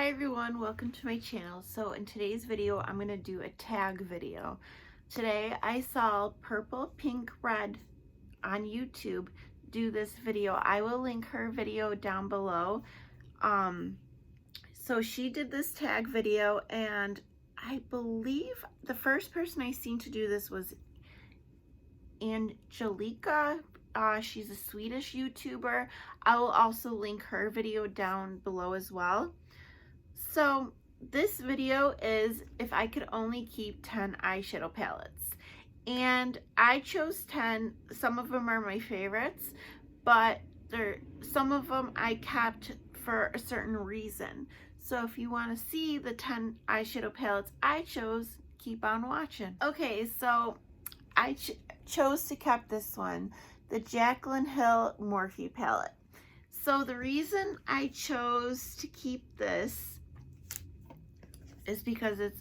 Hi everyone, welcome to my channel. So in today's video, I'm going to do a tag video. Today I saw Purple Pink Red on YouTube do this video. I will link her video down below. So she did this tag video, and I believe the first person I seen to do this was Angelica. She's a Swedish YouTuber. I will also link her video down below as well. So this video is if I could only keep 10 eyeshadow palettes, and I chose 10. Some of them are my favorites, but some of them I kept for a certain reason. So if you want to see the 10 eyeshadow palettes I chose, keep on watching. Okay, so I chose to keep this one, the Jaclyn Hill Morphe palette. So the reason I chose to keep this is because it's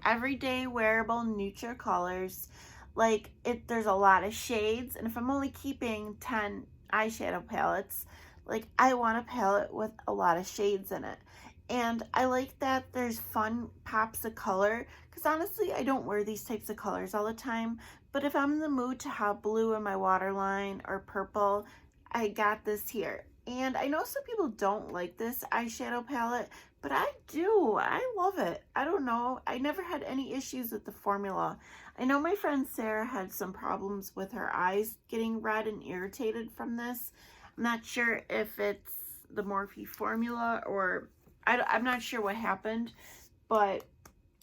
everyday wearable neutral colors. Like, there's a lot of shades, and if I'm only keeping 10 eyeshadow palettes, like, I want a palette with a lot of shades in it. And I like that there's fun pops of color, because honestly I don't wear these types of colors all the time, but if I'm in the mood to have blue in my waterline or purple, I got this here. And I know some people don't like this eyeshadow palette, but I do. I love it. I don't know. I never had any issues with the formula. I know my friend Sarah had some problems with her eyes getting red and irritated from this. I'm not sure if it's the Morphe formula or I'm not sure what happened, but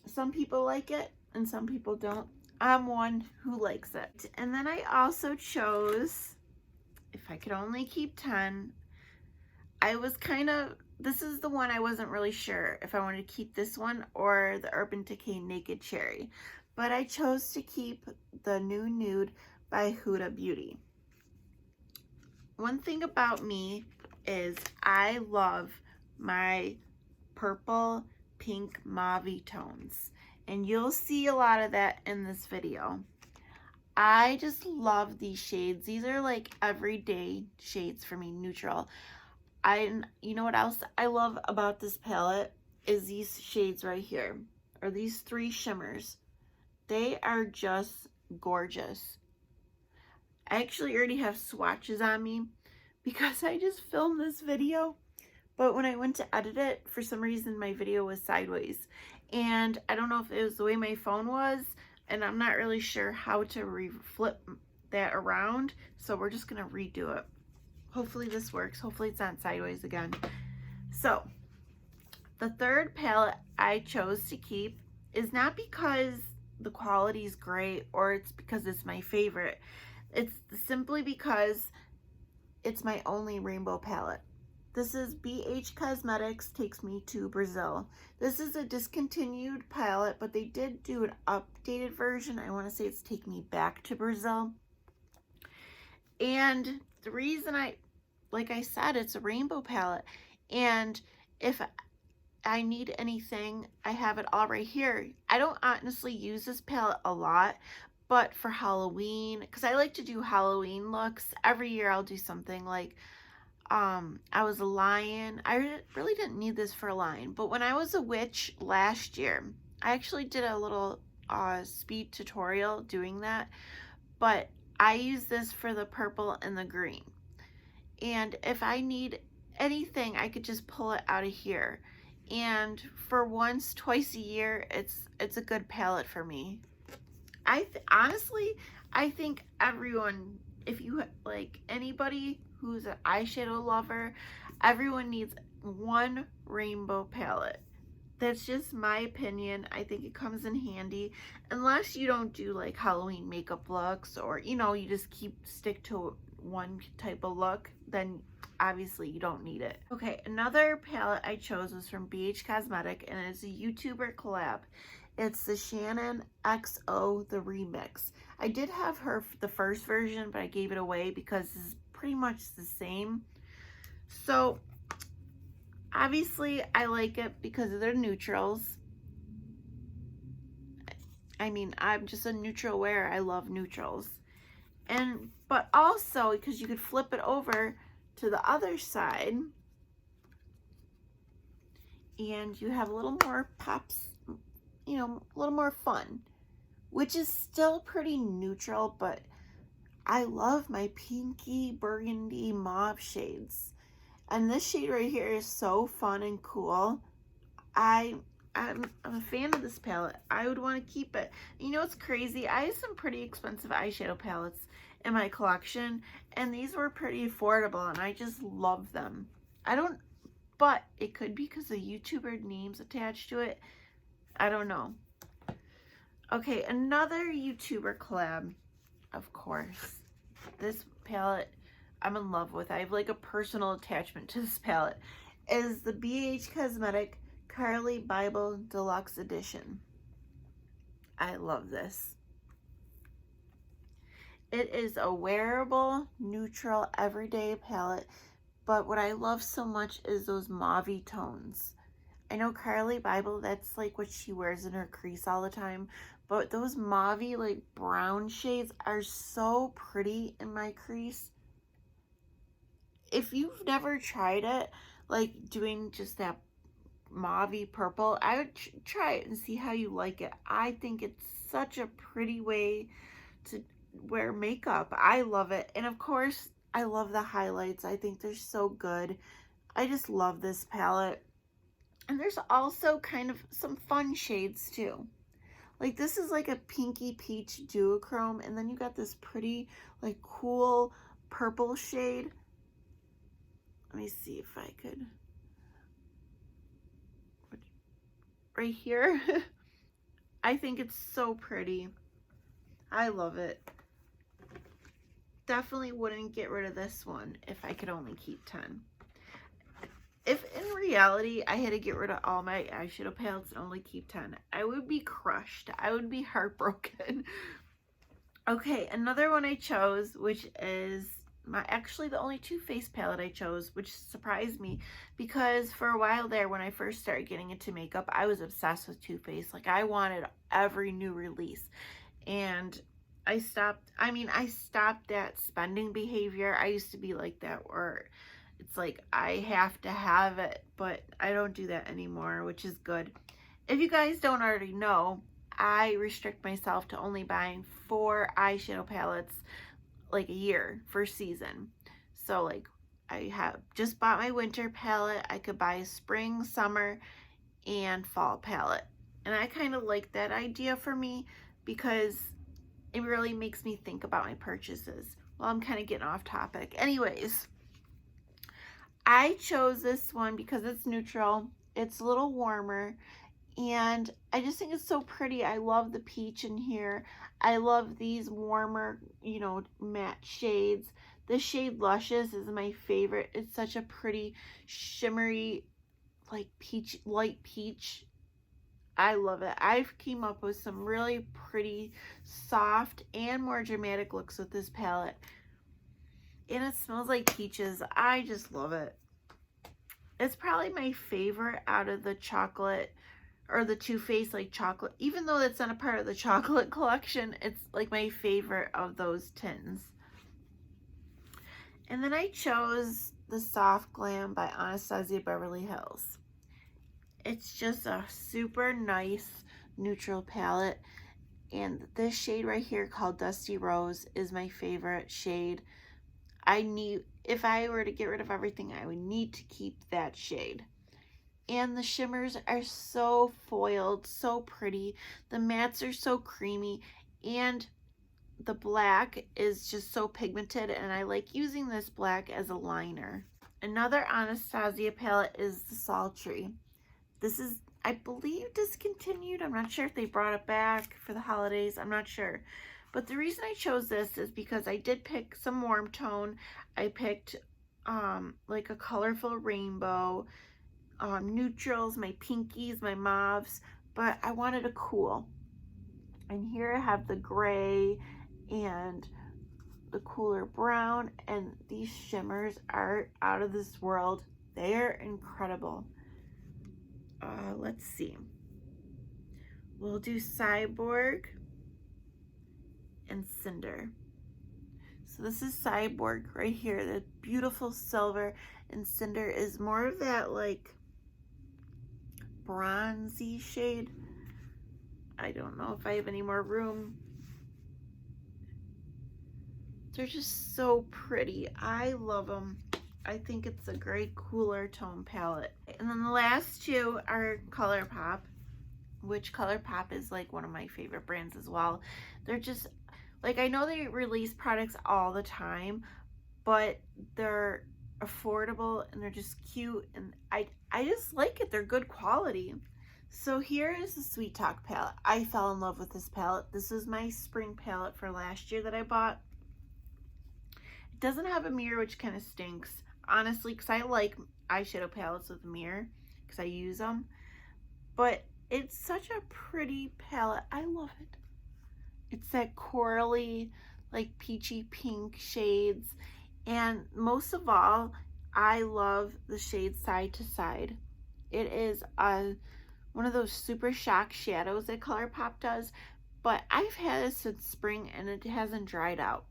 some people like it and some people don't. I'm one who likes it. And then I also chose, if I could only keep 10, this is the one I wasn't really sure if I wanted to keep this one or the Urban Decay Naked Cherry. But I chose to keep the new Nude by Huda Beauty. One thing about me is I love my purple, pink, mauve tones. And you'll see a lot of that in this video. I just love these shades. These are like everyday shades for me, neutral. You know what else I love about this palette is these shades right here, or these 3 shimmers. They are just gorgeous. I actually already have swatches on me because I just filmed this video, but when I went to edit it, for some reason my video was sideways, and I don't know if it was the way my phone was, and I'm not really sure how to flip that around, so we're just gonna redo it. Hopefully this works. Hopefully it's not sideways again. So the third palette I chose to keep is not because the quality is great or it's because it's my favorite. It's simply because it's my only rainbow palette. This is BH Cosmetics Takes Me to Brazil. This is a discontinued palette, but they did do an updated version. I want to say it's Take Me Back to Brazil. And the reason like I said, it's a rainbow palette, and if I need anything, I have it all right here. I don't honestly use this palette a lot, but for Halloween, because I like to do Halloween looks every year, I'll do something like I was a lion. I really didn't need this for a lion, but when I was a witch last year, I actually did a little speed tutorial doing that, but I use this for the purple and the green. And if I need anything, I could just pull it out of here. And for once, twice a year, it's a good palette for me. Honestly, I think everyone, if you like anybody who's an eyeshadow lover, everyone needs one rainbow palette. That's just my opinion. I think it comes in handy, unless you don't do like Halloween makeup looks, or you know, you just stick to one type of look, then obviously you don't need it. Okay, another palette I chose was from BH Cosmetic, and it's a YouTuber collab. It's the Shannon XO the Remix. I did have the first version, but I gave it away because it's pretty much the same. So obviously I like it because of their neutrals. I mean, I'm just a neutral wearer. I love neutrals. But also because you could flip it over to the other side and you have a little more pops, you know, a little more fun, which is still pretty neutral, but I love my pinky burgundy mauve shades. And this shade right here is so fun and cool. I'm a fan of this palette. I would want to keep it. You know what's crazy? I have some pretty expensive eyeshadow palettes in my collection, and these were pretty affordable, and I just love them. But it could be because the YouTuber names attached to it. I don't know. Okay, another YouTuber collab, of course. This palette I'm in love with. I have like a personal attachment to this palette. Is the BH Cosmetics Carli Bel Deluxe Edition. I love this. It is a wearable, neutral, everyday palette, but what I love so much is those mauve tones. I know Carli Bel, that's like what she wears in her crease all the time, but those mauve, like brown shades are so pretty in my crease. If you've never tried it, like doing just that mauve purple, I would try it and see how you like it. I think it's such a pretty way to wear makeup. I love it. And of course, I love the highlights. I think they're so good. I just love this palette. And there's also kind of some fun shades too. Like this is like a pinky peach duochrome, and then you got this pretty like cool purple shade. Let me see if I could, right here. I think it's so pretty. I love it. Definitely wouldn't get rid of this one if I could only keep 10. If in reality I had to get rid of all my eyeshadow palettes and only keep 10, I would be crushed. I would be heartbroken. Okay, another one I chose, which is actually the only Too Faced palette I chose, which surprised me because for a while there when I first started getting into makeup, I was obsessed with Too Faced. Like I wanted every new release, and I stopped that spending behavior. I used to be like that where it's like I have to have it, but I don't do that anymore, which is good. If you guys don't already know, I restrict myself to only buying 4 eyeshadow palettes like a year for season. So like I have just bought my winter palette. I could buy a spring, summer, and fall palette. And I kind of like that idea for me because it really makes me think about my purchases. Well, I'm kind of getting off topic. Anyways, I chose this one because it's neutral. It's a little warmer, and I just think it's so pretty. I love the peach in here. I love these warmer, you know, matte shades. The shade Luscious is my favorite. It's such a pretty, shimmery, like peach, light peach. I love it. I've came up with some really pretty, soft, and more dramatic looks with this palette. And it smells like peaches. I just love it. It's probably my favorite out of the chocolate or the Too Faced like chocolate. Even though that's not a part of the chocolate collection, it's like my favorite of those tins. And then I chose the Soft Glam by Anastasia Beverly Hills. It's just a super nice neutral palette. And this shade right here called Dusty Rose is my favorite shade. If I were to get rid of everything, I would need to keep that shade. And the shimmers are so foiled, so pretty. The mattes are so creamy, and the black is just so pigmented, and I like using this black as a liner. Another Anastasia palette is the Sultry. This is, I believe, discontinued. I'm not sure if they brought it back for the holidays. I'm not sure. But the reason I chose this is because I did pick some warm tone. I picked like a colorful rainbow, neutrals, my pinkies, my mauves, but I wanted a cool. And here I have the gray and the cooler brown, and these shimmers are out of this world. They're incredible. Let's see. We'll do Cyborg and Cinder. So this is Cyborg right here, the beautiful silver, and Cinder is more of that like bronzy shade. I don't know if I have any more room. They're just so pretty. I love them. I think it's a great cooler tone palette. And then the last two are Colourpop, which Colourpop is like one of my favorite brands as well. They're just, like, I know they release products all the time, but they're affordable and they're just cute, and I just like it. They're good quality. So here is the Sweet Talk palette. I fell in love with this palette. This is my spring palette for last year that I bought. It doesn't have a mirror, which kind of stinks, honestly, because I like eyeshadow palettes with a mirror because I use them. But it's such a pretty palette. I love it. It's that corally, like peachy pink shades. And most of all, I love the shade Side to Side. It is one of those super shock shadows that Colourpop does, but I've had it since spring and it hasn't dried out.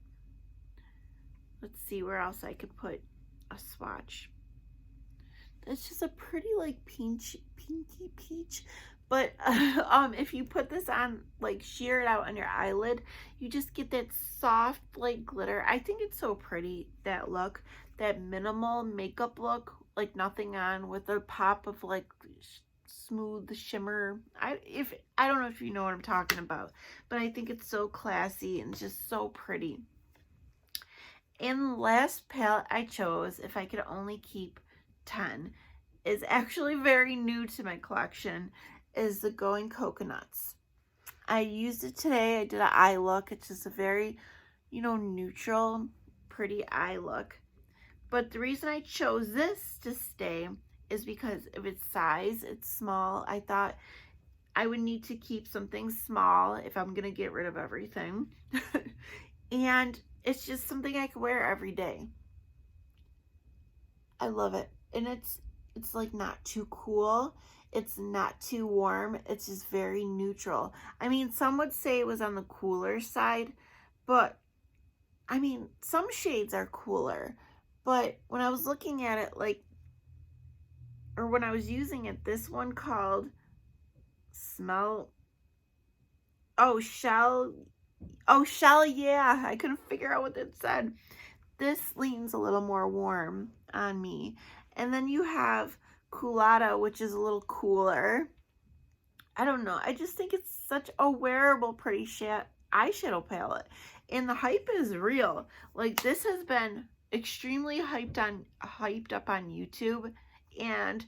Let's see where else I could put a swatch. It's just a pretty like pinky peach. But if you put this on, like sheer it out on your eyelid, you just get that soft like glitter. I think it's so pretty, that look, that minimal makeup look, like nothing on, with a pop of like smooth shimmer. I don't know if you know what I'm talking about, but I think it's so classy and just so pretty. And the last palette I chose, if I could only keep 10, is actually very new to my collection, is the Going Coconuts. I used it today. I did an eye look. It's just a very, you know, neutral, pretty eye look. But the reason I chose this to stay is because of its size. It's small. I thought I would need to keep something small if I'm going to get rid of everything. And it's just something I could wear every day. I love it. And it's like not too cool. It's not too warm. It's just very neutral. I mean, some would say it was on the cooler side, but I mean, some shades are cooler. But when I was looking at it, like, or when I was using it, this one called Shell, yeah. I couldn't figure out what it said. This leans a little more warm on me. And then you have Culotta, which is a little cooler. I don't know. I just think it's such a wearable, pretty eyeshadow palette. And the hype is real. Like, this has been extremely hyped up on YouTube. And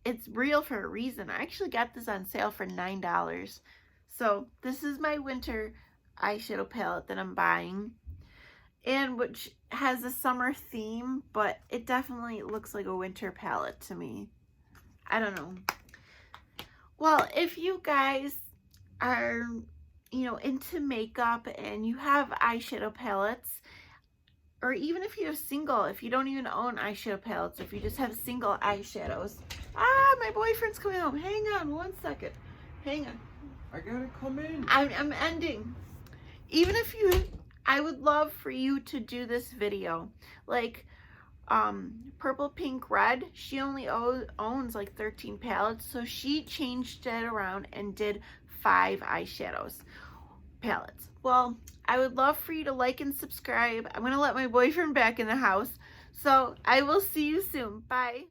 it's real for a reason. I actually got this on sale for $9. So this is my winter eyeshadow palette that I'm buying, and which has a summer theme, but it definitely looks like a winter palette to me. I don't know. Well, if you guys are, you know, into makeup and you have eyeshadow palettes, or even if you have single, if you don't even own eyeshadow palettes, if you just have single eyeshadows. My boyfriend's coming home. Hang on one second. Hang on. I gotta come in. I'm ending. Even if you, I would love for you to do this video. Like, Purple, Pink, Red, she only owns like 13 palettes, so she changed it around and did 5 eyeshadows palettes. Well, I would love for you to like and subscribe. I'm gonna let my boyfriend back in the house, so I will see you soon. Bye.